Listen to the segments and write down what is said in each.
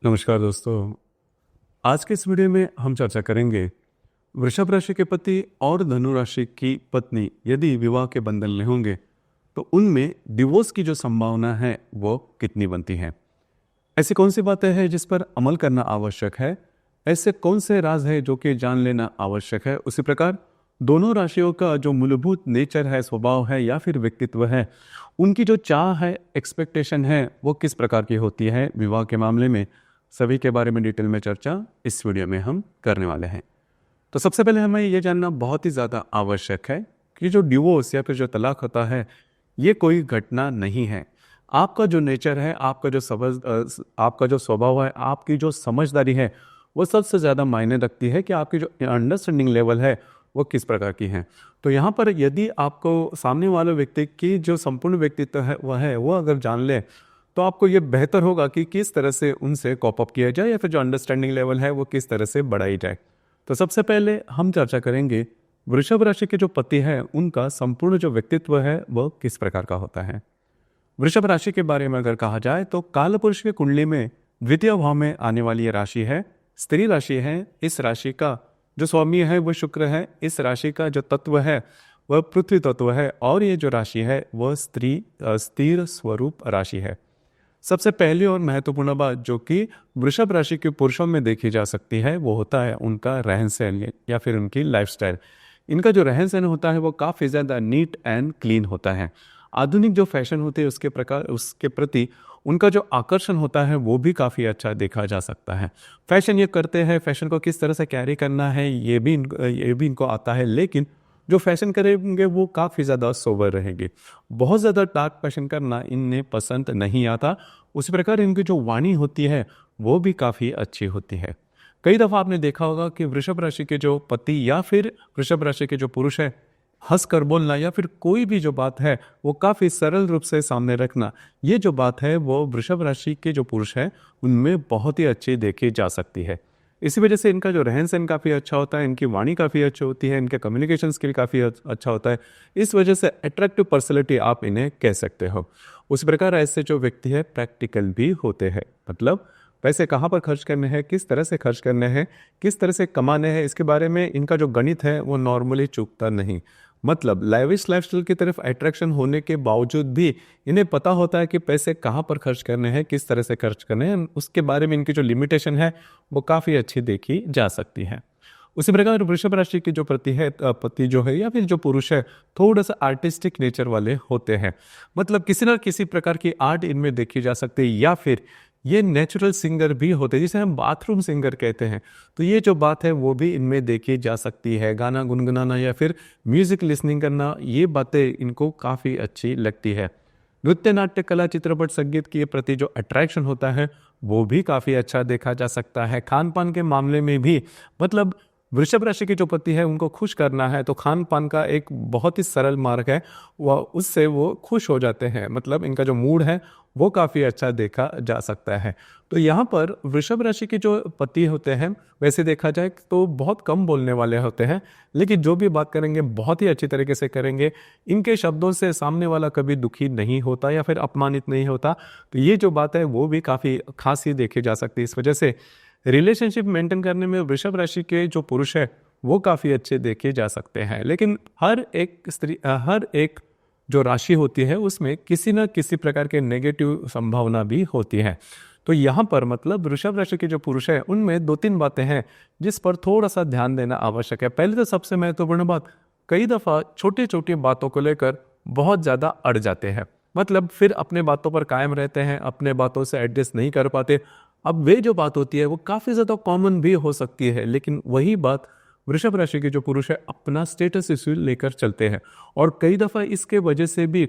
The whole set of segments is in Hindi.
नमस्कार दोस्तों। आज के इस वीडियो में हम चर्चा करेंगे वृषभ राशि के पति और धनु राशि की पत्नी यदि विवाह के बंधन में होंगे तो उनमें डिवोर्स की जो संभावना है वो कितनी बनती है। ऐसी कौन सी बातें हैं जिस पर अमल करना आवश्यक है, ऐसे कौन से राज है जो कि जान लेना आवश्यक है। उसी प्रकार दोनों राशियों का जो मूलभूत नेचर है, स्वभाव है या फिर व्यक्तित्व है, उनकी जो चाह है, एक्सपेक्टेशन है, वो किस प्रकार की होती है विवाह के मामले में, सभी के बारे में डिटेल में चर्चा इस वीडियो में हम करने वाले हैं। तो सबसे पहले हमें ये जानना बहुत ही ज़्यादा आवश्यक है कि जो डिवोर्स या फिर जो तलाक होता है ये कोई घटना नहीं है। आपका जो नेचर है, आपका जो स्वभाव है, आपकी जो समझदारी है, वो सबसे ज़्यादा मायने रखती है कि आपकी जो अंडरस्टैंडिंग लेवल है वो किस प्रकार की है। तो यहाँ पर यदि आपको सामने वाले व्यक्ति की जो संपूर्ण व्यक्तित्व है वो अगर जान ले तो आपको ये बेहतर होगा कि किस तरह से उनसे कॉप अप किया जाए या फिर जो अंडरस्टैंडिंग लेवल है वो किस तरह से बढ़ाई जाए। तो सबसे पहले हम चर्चा करेंगे वृषभ राशि के जो पति है उनका संपूर्ण जो व्यक्तित्व है वह किस प्रकार का होता है। वृषभ राशि के बारे में अगर कहा जाए तो कालपुरुष की कुंडली में द्वितीय भाव में आने वाली ये राशि है, स्त्री राशि है। इस राशि का जो स्वामी है वह शुक्र है। इस राशि का जो तत्व है वह पृथ्वी तत्व है और ये जो राशि है वह स्थिर स्वरूप राशि है। सबसे पहली और महत्वपूर्ण बात जो कि वृषभ राशि के पुरुषों में देखी जा सकती है वो होता है उनका रहन सहन या फिर उनकी लाइफस्टाइल। इनका जो रहन सहन होता है वो काफ़ी ज़्यादा नीट एंड क्लीन होता है। आधुनिक जो फैशन होते हैं उसके प्रति उनका जो आकर्षण होता है वो भी काफ़ी अच्छा देखा जा सकता है। फैशन ये करते हैं, फैशन को किस तरह से कैरी करना है ये भी इनको आता है, लेकिन जो फैशन करेंगे वो काफ़ी ज़्यादा सोबर रहेंगे। बहुत ज़्यादा डार्क फैशन करना इन्हें पसंद नहीं आता। उसी प्रकार इनकी जो वाणी होती है वो भी काफ़ी अच्छी होती है। कई दफ़ा आपने देखा होगा कि वृषभ राशि के जो पति या फिर वृषभ राशि के जो पुरुष है, हंस कर बोलना या फिर कोई भी जो बात है वो काफ़ी सरल रूप से सामने रखना, ये जो बात है वो वृषभ राशि के जो पुरुष है उनमें बहुत ही अच्छी देखी जा सकती है। इसी वजह से इनका जो रहन सहन काफ़ी अच्छा होता है, इनकी वाणी काफ़ी अच्छी होती है, इनके कम्युनिकेशन स्किल काफ़ी अच्छा होता है। इस वजह से अट्रैक्टिव पर्सनैलिटी आप इन्हें कह सकते हो। उसी प्रकार ऐसे जो व्यक्ति है प्रैक्टिकल भी होते हैं, मतलब पैसे कहाँ पर खर्च करने हैं, किस तरह से खर्च करने हैं, किस तरह से कमाने हैं, इसके बारे में इनका जो गणित है वो नॉर्मली चूकता नहीं। मतलब लाइविश लाइफस्टाइल की तरफ अट्रैक्शन होने के बावजूद भी इन्हें पता होता है कि पैसे कहाँ पर खर्च करने हैं, किस तरह से खर्च करने हैं, उसके बारे में इनकी जो लिमिटेशन है वो काफ़ी अच्छी देखी जा सकती है। उसी प्रकार वृषभ राशि की जो पति जो है या फिर जो पुरुष है थोड़ा सा आर्टिस्टिक नेचर वाले होते हैं। मतलब किसी न किसी प्रकार की आर्ट इनमें देखी जा सकती है या फिर ये नेचुरल सिंगर भी होते हैं जिसे हम बाथरूम सिंगर कहते हैं। तो ये जो बात है वो भी इनमें देखी जा सकती है। गाना गुनगुनाना या फिर म्यूजिक लिसनिंग करना, ये बातें इनको काफ़ी अच्छी लगती है। नृत्य, नाट्य कला, चित्रपट, संगीत के प्रति जो अट्रैक्शन होता है वो भी काफ़ी अच्छा देखा जा सकता है। खान पान के मामले में भी, मतलब वृषभ राशि के जो पति है उनको खुश करना है तो खान पान का एक बहुत ही सरल मार्ग है, वह उससे वो खुश हो जाते हैं। मतलब इनका जो मूड है वो काफ़ी अच्छा देखा जा सकता है। तो यहाँ पर वृषभ राशि के जो पति होते हैं वैसे देखा जाए तो बहुत कम बोलने वाले होते हैं, लेकिन जो भी बात करेंगे बहुत ही अच्छी तरीके से करेंगे। इनके शब्दों से सामने वाला कभी दुखी नहीं होता या फिर अपमानित नहीं होता। तो ये जो बात है वो भी काफ़ी खास ही देखी जा सकती है। इस वजह से रिलेशनशिप मेंटेन करने में वृषभ राशि के जो पुरुष है वो काफ़ी अच्छे देखे जा सकते हैं। लेकिन हर एक जो राशि होती है उसमें किसी न किसी प्रकार के नेगेटिव संभावना भी होती है। तो यहाँ पर मतलब वृषभ राशि के जो पुरुष है उनमें दो तीन बातें हैं जिस पर थोड़ा सा ध्यान देना आवश्यक है। पहले तो सबसे महत्वपूर्ण बात, कई दफ़ा छोटी छोटी बातों को लेकर बहुत ज़्यादा अड़ जाते हैं। मतलब फिर अपने बातों पर कायम रहते हैं, अपने बातों से एडजस्ट नहीं कर पाते। अब वे जो बात होती है वो काफ़ी ज़्यादा कॉमन भी हो सकती है, लेकिन वही बात वृषभ राशि के जो पुरुष है अपना स्टेटस इश्यू लेकर चलते हैं और कई दफ़ा इसके वजह से भी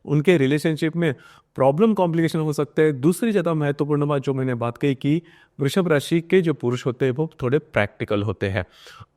उनके रिलेशनशिप में प्रॉब्लम कॉम्प्लिकेशन हो सकते हैं। दूसरी ज़्यादा महत्वपूर्ण बात जो मैंने बात कही कि वृषभ राशि के जो पुरुष होते हैं वो थोड़े प्रैक्टिकल होते हैं।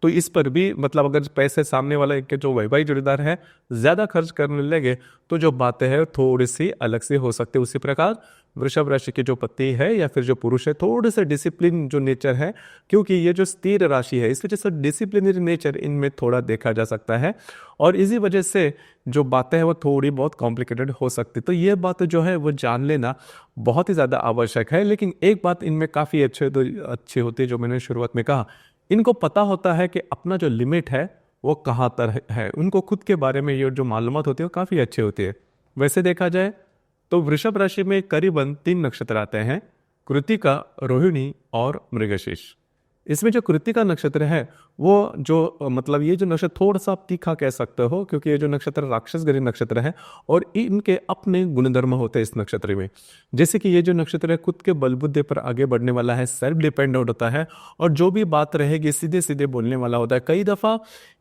तो इस पर भी मतलब अगर पैसे सामने वाला के जो वैवाहिक जोड़ीदार है ज़्यादा खर्च करने लगे तो जो बातें हैं थोड़ी सी अलग से हो सकती है। उसी प्रकार वृषभ राशि की जो पति है या फिर जो पुरुष है, थोड़े से डिसिप्लिन जो नेचर है, क्योंकि ये जो स्थिर राशि है इस वजह से डिसिप्लिनरी नेचर इनमें थोड़ा देखा जा सकता है और इसी वजह से जो बातें हैं वो थोड़ी बहुत कॉम्प्लिकेटेड हो सकती। तो ये बात जो है वो जान लेना बहुत ही ज़्यादा आवश्यक है। लेकिन एक बात इनमें काफ़ी अच्छी होती है, जो मैंने शुरुआत में कहा, इनको पता होता है कि अपना जो लिमिट है वो कहाँ तक है। उनको खुद के बारे में ये जो मालूमात होती है वो काफ़ी अच्छी होती है। वैसे देखा जाए तो वृषभ राशि में करीबन 3 नक्षत्र आते हैं, कृत्तिका, रोहिणी और मृगशीर्ष। इसमें जो कृत्तिका नक्षत्र है वो जो मतलब ये जो नक्षत्र थोड़ा सा आप तीखा कह सकते हो, क्योंकि ये जो नक्षत्र राक्षसगरी नक्षत्र है और इनके अपने गुणधर्म होते हैं इस नक्षत्र में। जैसे कि ये जो नक्षत्र है खुद के बलबुद्धि पर आगे बढ़ने वाला है, सेल्फ डिपेंडेंट होता है और जो भी बात रहेगी सीधे सीधे बोलने वाला होता है। कई दफ़ा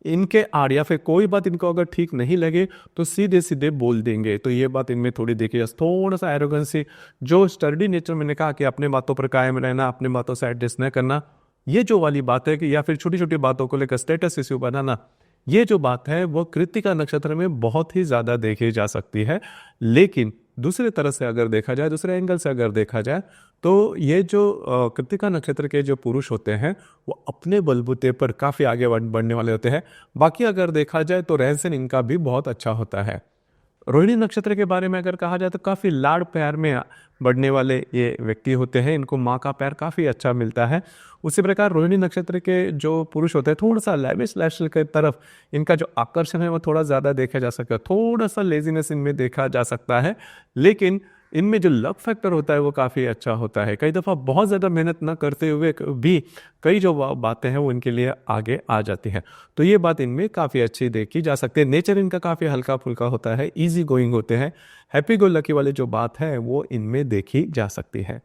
इनके आड़ या फिर कोई बात इनको अगर ठीक नहीं लगे तो सीधे सीधे बोल देंगे। तो ये बात इनमें थोड़ी देखी जाए, थोड़ा सा एरोगेंसी, जो स्टर्डी नेचर मैंने कहा कि अपने बातों पर कायम रहना, अपने बातों से एडजस्ट न करना, ये जो वाली बात है कि या फिर छोटी छोटी बातों को लेकर स्टेटस इश्यू बनाना, ये जो बात है वो कृत्तिका नक्षत्र में बहुत ही ज्यादा देखी जा सकती है। लेकिन दूसरे तरह से अगर देखा जाए, दूसरे एंगल से अगर देखा जाए, तो ये जो कृत्तिका नक्षत्र के जो पुरुष होते हैं वो अपने बलबूते पर काफी आगे बढ़ने वाले होते हैं। बाकी अगर देखा जाए तो रहन सहन इनका भी बहुत अच्छा होता है। रोहिणी नक्षत्र के बारे में अगर कहा जाए तो काफ़ी लाड़ प्यार में बढ़ने वाले ये व्यक्ति होते हैं, इनको माँ का प्यार काफ़ी अच्छा मिलता है। उसी प्रकार रोहिणी नक्षत्र के जो पुरुष होते हैं थोड़ा सा लैविश लाइफस्टाइल की तरफ इनका जो आकर्षण है वो थोड़ा ज़्यादा देखा जा सकता है, थोड़ा सा लेजीनेस इनमें देखा जा सकता है। लेकिन इनमें जो लक फैक्टर होता है वो काफ़ी अच्छा होता है। कई दफ़ा बहुत ज़्यादा मेहनत ना करते हुए भी कई जो बातें हैं वो इनके लिए आगे आ जाती हैं। तो ये बात इनमें काफ़ी अच्छी देखी जा सकती है। नेचर इनका काफ़ी हल्का फुल्का होता है, इजी गोइंग होते हैं, हैप्पी गो लकी वाली जो बात है वो इनमें देखी जा सकती है।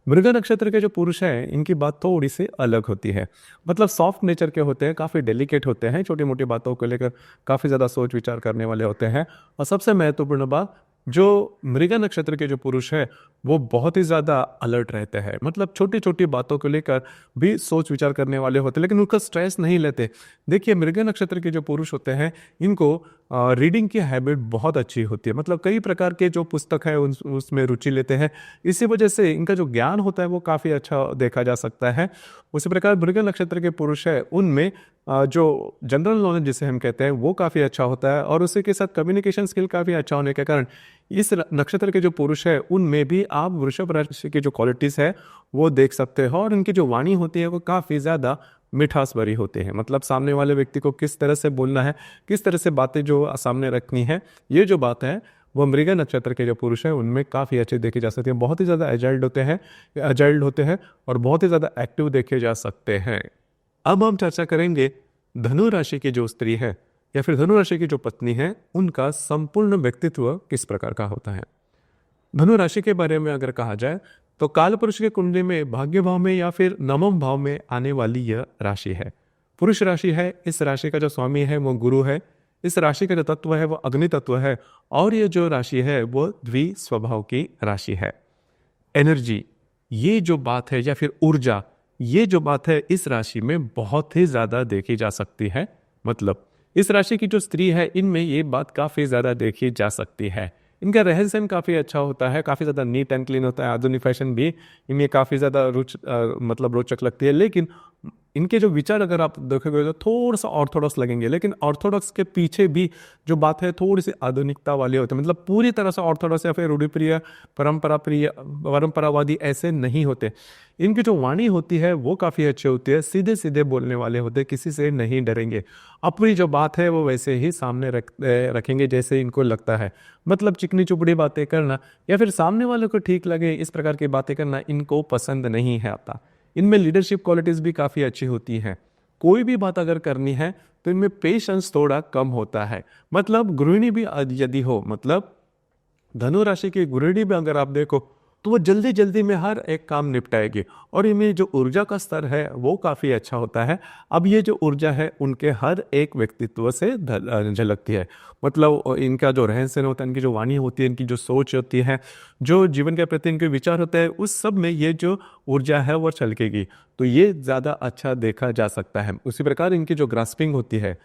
मृग नक्षत्र के जो पुरुष हैं इनकी बात थोड़ी सी अलग होती है, मतलब सॉफ्ट नेचर के होते हैं, काफ़ी डेलिकेट होते हैं, छोटी मोटी बातों को लेकर काफ़ी ज़्यादा सोच विचार करने वाले होते हैं। और सबसे महत्वपूर्ण बात, जो मृग नक्षत्र के जो पुरुष है वो बहुत ही ज़्यादा अलर्ट रहते हैं, मतलब छोटी छोटी बातों को लेकर भी सोच विचार करने वाले होते हैं, लेकिन उनका स्ट्रेस नहीं लेते। देखिए मृग नक्षत्र के जो पुरुष होते हैं इनको रीडिंग की हैबिट बहुत अच्छी होती है, मतलब कई प्रकार के जो पुस्तक है उसमें रुचि लेते हैं। इसी वजह से इनका जो ज्ञान होता है वो काफ़ी अच्छा देखा जा सकता है। उसी प्रकार मृग नक्षत्र के पुरुष है उनमें जो जनरल नॉलेज जिसे हम कहते हैं वो काफ़ी अच्छा होता है और उसी के साथ कम्युनिकेशन स्किल काफ़ी अच्छा होने के कारण इस नक्षत्र के जो पुरुष है उनमें भी आप वृषभ राशि की जो क्वालिटीज़ है वो देख सकते हो और उनकी जो वाणी होती है वो काफ़ी ज़्यादा मिठास भरी होती है, मतलब सामने वाले व्यक्ति को किस तरह से बोलना है, किस तरह से बातें जो सामने रखनी है, ये जो बात है वो मृग नक्षत्र के जो पुरुष हैं उनमें काफ़ी अच्छी देखी जा सकती है। बहुत ही ज़्यादा एजाइल्ड होते हैं और बहुत ही ज़्यादा एक्टिव देखे जा सकते हैं। अब हम चर्चा करेंगे धनु राशि की जो स्त्री है या फिर धनु राशि की जो पत्नी है उनका संपूर्ण व्यक्तित्व किस प्रकार का होता है। धनु राशि के बारे में अगर कहा जाए तो काल पुरुष के कुंडली में भाग्य भाव में या फिर नवम भाव में आने वाली यह राशि है, पुरुष राशि है। इस राशि का जो स्वामी है वो गुरु है, इस राशि का जो तत्व है वो अग्नि तत्व है और ये जो राशि है वो द्वि स्वभाव की राशि है। एनर्जी, ये जो बात है या फिर ऊर्जा, ये जो बात है इस राशि में बहुत ही ज्यादा देखी जा सकती है, मतलब इस राशि की जो स्त्री है इनमें ये बात काफी ज्यादा देखी जा सकती है। इनका रहन सहन काफ़ी अच्छा होता है, काफ़ी ज़्यादा नीट एंड क्लीन होता है, आधुनिक फैशन भी इनमें काफ़ी ज़्यादा मतलब रोचक लगती है। लेकिन इनके जो विचार अगर आप देखोगे तो थोड़ा सा ऑर्थोडॉक्स लगेंगे, लेकिन ऑर्थोडॉक्स के पीछे भी जो बात है थोड़ी सी आधुनिकता वाली होती है, मतलब पूरी तरह से ऑर्थोडॉक्स या फिर रूढ़िप्रिय परंपरावादी ऐसे नहीं होते। इनकी जो वाणी होती है वो काफ़ी अच्छी होती है, सीधे सीधे बोलने वाले होते हैं, किसी से नहीं डरेंगे, अपनी जो बात है वो वैसे ही सामने रखेंगे जैसे इनको लगता है, मतलब चिकनी चुपड़ी बातें करना या फिर सामने वाले को ठीक लगे इस प्रकार की बातें करना इनको पसंद नहीं है आता। इनमें लीडरशिप क्वालिटीज़ भी काफ़ी अच्छी होती हैं। कोई भी बात अगर करनी है तो इनमें पेशेंस थोड़ा कम होता है, मतलब गृहिणी भी यदि हो, मतलब धनु राशि की गृहिणी भी अगर आप देखो तो वो जल्दी जल्दी में हर एक काम निपटाएगी और इनमें जो ऊर्जा का स्तर है वो काफ़ी अच्छा होता है। अब ये जो ऊर्जा है उनके हर एक व्यक्तित्व से झलकती है, मतलब इनका जो रहन सहन होता है, इनकी जो वाणी होती है, इनकी जो सोच होती है, जो जीवन के प्रति इनके विचार होते हैं, उस सब में ये जो ऊर्जा है वो छलकेगी, तो ये ज़्यादा अच्छा देखा जा सकता है। उसी प्रकार इनकी जो ग्रास्पिंग होती है,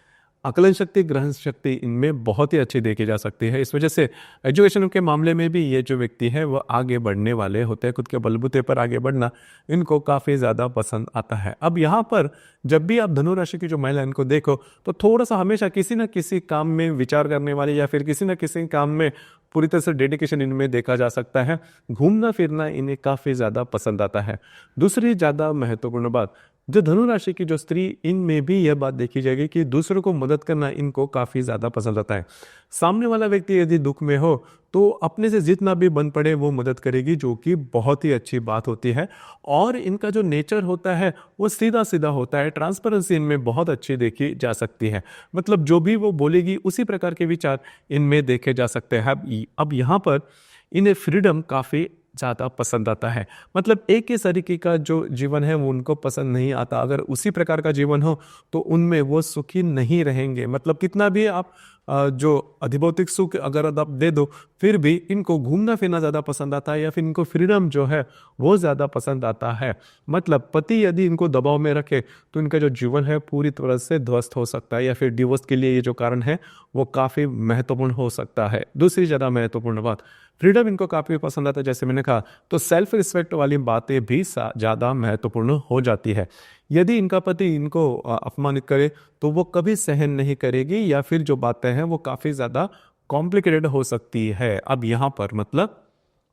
आकलन शक्ति, ग्रहण शक्ति इनमें बहुत ही अच्छी देखी जा सकती है। इस वजह से एजुकेशन के मामले में भी ये जो व्यक्ति है वो आगे बढ़ने वाले होते हैं, खुद के बलबूते पर आगे बढ़ना इनको काफ़ी ज़्यादा पसंद आता है। अब यहाँ पर जब भी आप धनु राशि की जो महिला इनको देखो तो थोड़ा सा हमेशा किसी न किसी काम में विचार करने वाली या फिर किसी न किसी काम में पूरी तरह से डेडिकेशन इनमें देखा जा सकता है। घूमना फिरना इन्हें काफ़ी ज़्यादा पसंद आता है। दूसरी ज़्यादा महत्वपूर्ण बात, जो धनु राशि की जो स्त्री, इनमें भी यह बात देखी जाएगी कि दूसरों को मदद करना इनको काफ़ी ज़्यादा पसंद आता है। सामने वाला व्यक्ति यदि दुख में हो तो अपने से जितना भी बन पड़े वो मदद करेगी, जो कि बहुत ही अच्छी बात होती है। और इनका जो नेचर होता है वो सीधा सीधा होता है, ट्रांसपेरेंसी इनमें बहुत अच्छी देखी जा सकती है। मतलब जो भी वो बोलेगी उसी प्रकार के विचार इनमें देखे जा सकते हैं। अब यहाँ पर इन्हें फ्रीडम काफ़ी ज़्यादा पसंद आता है। मतलब एक ही तरीके का जो जीवन है वो उनको पसंद नहीं आता। अगर उसी प्रकार का जीवन हो तो उनमें वो सुखी नहीं रहेंगे। मतलब कितना भी आप जो अधिभौतिक सुख अगर आप दे दो, फिर भी इनको घूमना फिरना ज़्यादा पसंद आता है या फिर इनको फ्रीडम जो है वो ज़्यादा पसंद आता है। मतलब पति यदि इनको दबाव में रखे तो इनका जो जीवन है पूरी तरह से ध्वस्त हो सकता है, या फिर डिवोर्स के लिए ये जो कारण है वो काफ़ी महत्वपूर्ण हो सकता है। दूसरी ज़्यादा महत्वपूर्ण बात, फ्रीडम इनको काफ़ी पसंद आता है। जैसे मैंने कहा, तो सेल्फ रिस्पेक्ट वाली बातें भी ज़्यादा महत्वपूर्ण हो जाती है। यदि इनका पति इनको अपमानित करे तो वो कभी सहन नहीं करेगी, या फिर जो बातें हैं वो काफ़ी ज़्यादा कॉम्प्लिकेटेड हो सकती है। अब यहाँ पर मतलब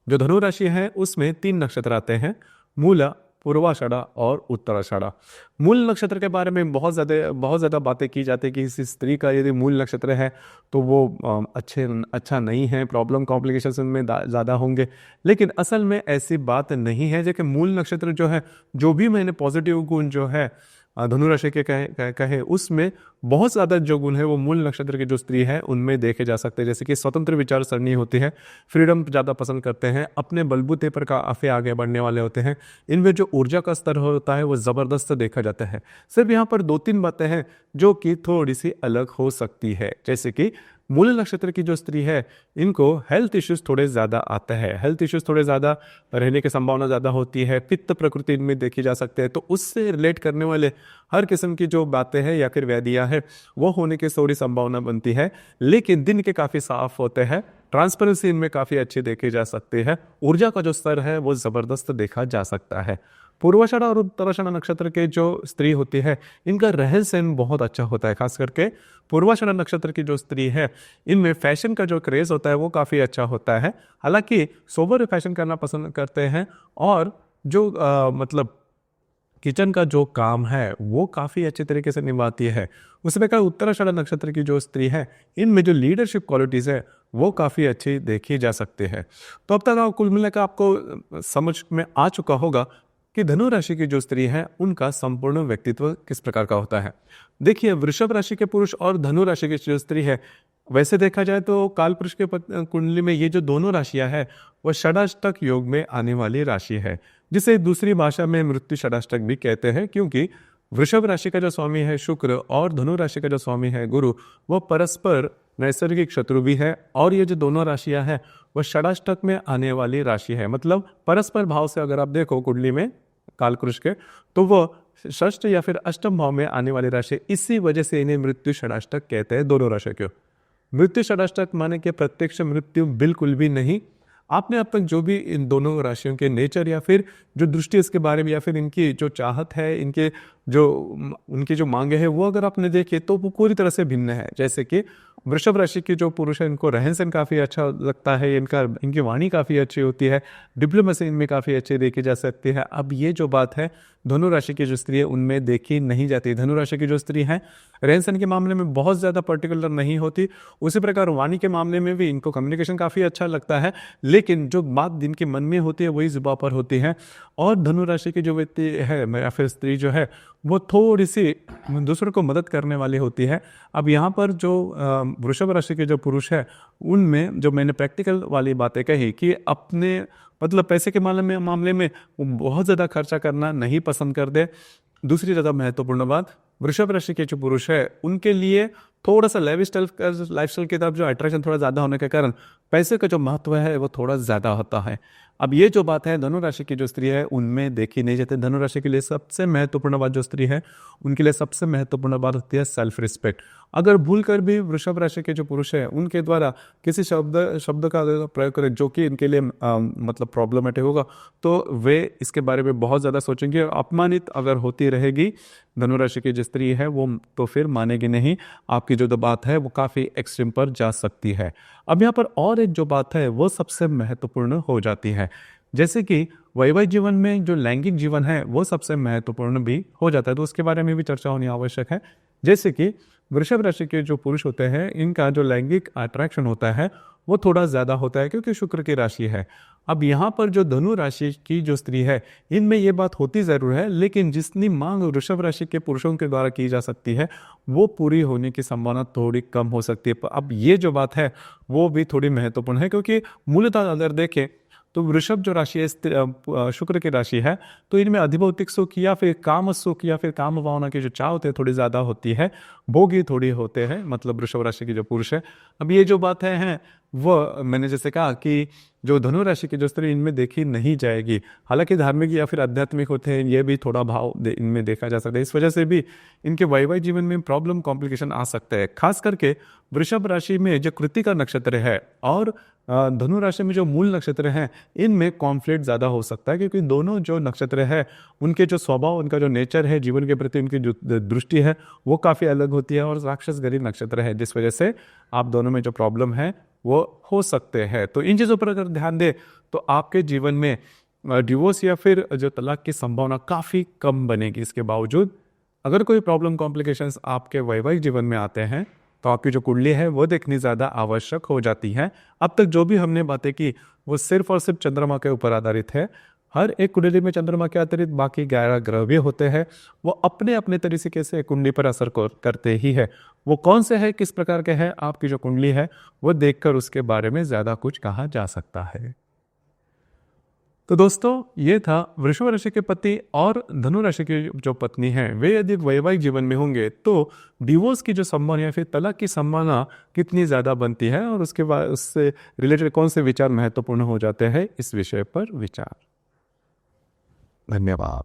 जो धनु राशि है उसमें 3 नक्षत्र आते हैं, मूला, पूर्वाषाढ़ा और उत्तराषाढ़ा। मूल नक्षत्र के बारे में बहुत ज़्यादा बातें की जाती है कि इस स्त्री का यदि मूल नक्षत्र है तो वो अच्छा नहीं है, प्रॉब्लम कॉम्प्लिकेशंस उनमें ज़्यादा होंगे। लेकिन असल में ऐसी बात नहीं है। जैसे मूल नक्षत्र जो है, जो भी मैंने पॉजिटिव गुण जो है धनु राशि के कहे उसमें बहुत ज़्यादा जो गुण है वो मूल नक्षत्र की जो स्त्री है उनमें देखे जा सकते हैं। जैसे कि स्वतंत्र विचार सरणी होती है, फ्रीडम ज़्यादा पसंद करते हैं, अपने बलबूते पर काफ़ी आगे बढ़ने वाले होते हैं। इनमें जो ऊर्जा का स्तर होता है वो ज़बरदस्त देखा जाता है। सिर्फ यहाँ पर 2-3 बातें हैं जो कि थोड़ी सी अलग हो सकती है। जैसे कि मूल नक्षत्र की जो स्त्री है इनको हेल्थ इश्यूज थोड़े ज़्यादा आते हैं, हेल्थ इश्यूज थोड़े ज़्यादा रहने की संभावना ज़्यादा होती है, पित्त प्रकृति इनमें देखी जा सकते हैं। तो उससे रिलेट करने वाले हर किस्म की जो बातें हैं या फिर व्याधियाँ हैं वो होने की थोड़ी संभावना बनती है। लेकिन दिन के काफ़ी साफ होते हैं, ट्रांसपेरेंसी इनमें काफ़ी अच्छी देखी जा सकती है, ऊर्जा का जो स्तर है वो ज़बरदस्त देखा जा सकता है। पूर्वाषाढ़ा और उत्तराषाढ़ा नक्षत्र के जो स्त्री होती है इनका रहन सहन बहुत अच्छा होता है। खास करके पूर्वाषाढ़ा नक्षत्र की जो स्त्री है इनमें फैशन का जो क्रेज़ होता है वो काफ़ी अच्छा होता है। हालांकि सोबर फैशन करना पसंद करते हैं, और जो मतलब किचन का जो काम है वो काफ़ी अच्छे तरीके से निभाती है। उसी प्रकार उत्तराषाढ़ा नक्षत्र की जो स्त्री है इनमें जो लीडरशिप क्वालिटीज़ है वो काफ़ी अच्छी देखी जा सकती है। तो अब तक कुल मिलाकर आपको समझ में आ चुका होगा कि धनु राशि की जो स्त्री है उनका संपूर्ण व्यक्तित्व किस प्रकार का होता है। देखिए, वृषभ राशि के पुरुष और धनु राशि की जो स्त्री है, वैसे देखा जाए तो काल पुरुष के कुंडली में ये जो दोनों राशियां हैं वह षडाष्टक योग में आने वाली राशि है, जिसे दूसरी भाषा में मृत्यु षडाष्टक भी कहते हैं। क्योंकि वृषभ राशि का जो स्वामी है शुक्र और धनु राशि का जो स्वामी है गुरु, वह परस्पर नैसर्गिक शत्रु भी है, और ये जो दोनों राशियां हैं वह षडाष्टक में आने वाली राशि है। मतलब परस्पर भाव से अगर आप देखो कुंडली में कालपुरुष के, तो वह षष्ठ या फिर अष्टम भाव में आने वाली राशि। इसी वजह से इन्हें मृत्यु षडाष्टक कहते हैं दोनों राशि को। मृत्यु षडाष्टक माने कि प्रत्यक्ष मृत्यु बिल्कुल भी नहीं। आपने अब तक जो भी इन दोनों राशियों के नेचर या फिर जो दृष्टि इसके बारे में या फिर इनकी जो चाहत है, उनकी जो मांगे है वो अगर आपने देखे तो वो पूरी तरह से भिन्न है। जैसे कि वृषभ राशि की जो पुरुष है इनको रहन सहन काफ़ी अच्छा लगता है, इनकी वाणी काफ़ी अच्छी होती है, डिप्लोमेसी इनमें काफ़ी अच्छी देखी जा सकती है। अब ये जो बात है धनु राशि की जो स्त्री है उनमें देखी नहीं जाती। धनु राशि की जो स्त्री है रहन सहन के मामले में बहुत ज़्यादा पर्टिकुलर नहीं होती। उसी प्रकार वाणी के मामले में भी इनको कम्युनिकेशन काफ़ी अच्छा लगता है, लेकिन जो बात इनके मन में होती है वही जुबान पर होती है। और धनु राशि की जो व्यक्ति है या फिर स्त्री जो है वो थोड़ी सी दूसरों को मदद करने वाली होती है। अब यहाँ पर जो वृषभ राशि के जो पुरुष है उनमें जो मैंने प्रैक्टिकल वाली बातें कही कि अपने मतलब पैसे के मामले में वो बहुत ज़्यादा खर्चा करना नहीं पसंद कर दे। दूसरी ज़्यादा महत्वपूर्ण बात, वृषभ राशि के जो पुरुष है उनके लिए थोड़ा सा लाइफस्टाइल की तरफ जो अट्रैक्शन थोड़ा ज़्यादा होने के कारण पैसे का जो महत्व है वो थोड़ा ज़्यादा होता है। अब ये जो बात है धनु राशि की जो स्त्री है उनमें देखी नहीं जाती। धनु राशि के लिए सबसे महत्वपूर्ण बात जो स्त्री है उनके लिए सबसे महत्वपूर्ण बात होती है सेल्फ रिस्पेक्ट। अगर भूल कर भी वृषभ राशि के जो पुरुष है उनके द्वारा किसी शब्द का प्रयोग करें जो कि इनके लिए मतलब प्रॉब्लमेटिक होगा, तो वे इसके बारे में बहुत ज़्यादा सोचेंगे और अपमानित अगर होती रहेगी धनु राशि की जो स्त्री है वो, तो फिर मानेगी नहीं। आपकी जो बात है वो काफ़ी एक्सट्रीम पर जा सकती है। अब यहाँ पर और एक जो बात है वो सबसे महत्वपूर्ण हो जाती है, जैसे कि वैवाहिक जीवन में जो लैंगिक जीवन है वो सबसे महत्वपूर्ण भी हो जाता है, तो उसके बारे में भी चर्चा होनी आवश्यक है। जैसे कि वृषभ राशि के जो पुरुष होते हैं इनका जो लैंगिक अट्रैक्शन होता है वो थोड़ा ज़्यादा होता है क्योंकि शुक्र की राशि है। अब यहाँ पर जो धनु राशि की जो स्त्री है इनमें ये बात होती ज़रूर है, लेकिन जितनी मांग वृषभ राशि के पुरुषों के द्वारा की जा सकती है वो पूरी होने की संभावना थोड़ी कम हो सकती है। अब ये जो बात है वो भी थोड़ी महत्वपूर्ण है, क्योंकि मूलतः अगर देखें तो वृषभ जो राशि है शुक्र की राशि है, तो इनमें अधिभौतिक सुख या फिर काम सुख या फिर काम भावना की जो चाह होती है थोड़ी ज़्यादा होती है, भोगी थोड़ी होते हैं, मतलब वृषभ राशि की जो पुरुष है। अब ये जो बात है वो मैंने जैसे कहा कि जो धनु राशि की जो स्त्री इनमें देखी नहीं जाएगी। हालांकि धार्मिक या फिर आध्यात्मिक होते हैं, ये भी थोड़ा भाव इनमें देखा जा सकता है। इस वजह से भी इनके वैवाहिक जीवन में प्रॉब्लम कॉम्प्लिकेशन आ सकते हैं। खास करके वृषभ राशि में जो कृत्तिका नक्षत्र है और धनु राशि में जो मूल नक्षत्र हैं इनमें कॉन्फ्लिक्ट ज़्यादा हो सकता है, क्योंकि दोनों जो नक्षत्र है उनके जो स्वभाव, उनका जो नेचर है, जीवन के प्रति उनकी जो दृष्टि है वो काफ़ी अलग होती है और राक्षस गरी नक्षत्र है, जिस वजह से आप दोनों में जो प्रॉब्लम है वो हो सकते हैं। तो इन चीज़ों पर अगर ध्यान दें तो आपके जीवन में डिवोर्स या फिर जो तलाक की संभावना काफ़ी कम बनेगी। इसके बावजूद अगर कोई प्रॉब्लम कॉम्प्लिकेशंस आपके वैवाहिक जीवन में आते हैं तो आपकी जो कुंडली है वो देखनी ज़्यादा आवश्यक हो जाती है। अब तक जो भी हमने बातें की वो सिर्फ और सिर्फ चंद्रमा के ऊपर आधारित है। हर एक कुंडली में चंद्रमा के अतिरिक्त बाकी 11 ग्रह भी होते हैं, वो अपने अपने तरीके से कुंडली पर असर करते ही है। वो कौन से है, किस प्रकार के हैं, आपकी जो कुंडली है वो देखकर उसके बारे में ज़्यादा कुछ कहा जा सकता है। तो दोस्तों ये था वृषभ राशि के पति और धनु राशि की जो पत्नी है वे यदि वैवाहिक जीवन में होंगे तो डिवोर्स की जो संभावना या फिर तलाक की संभावना कितनी ज़्यादा बनती है और उसके बाद उससे रिलेटेड कौन से विचार महत्वपूर्ण हो जाते हैं, इस विषय पर विचार। धन्यवाद।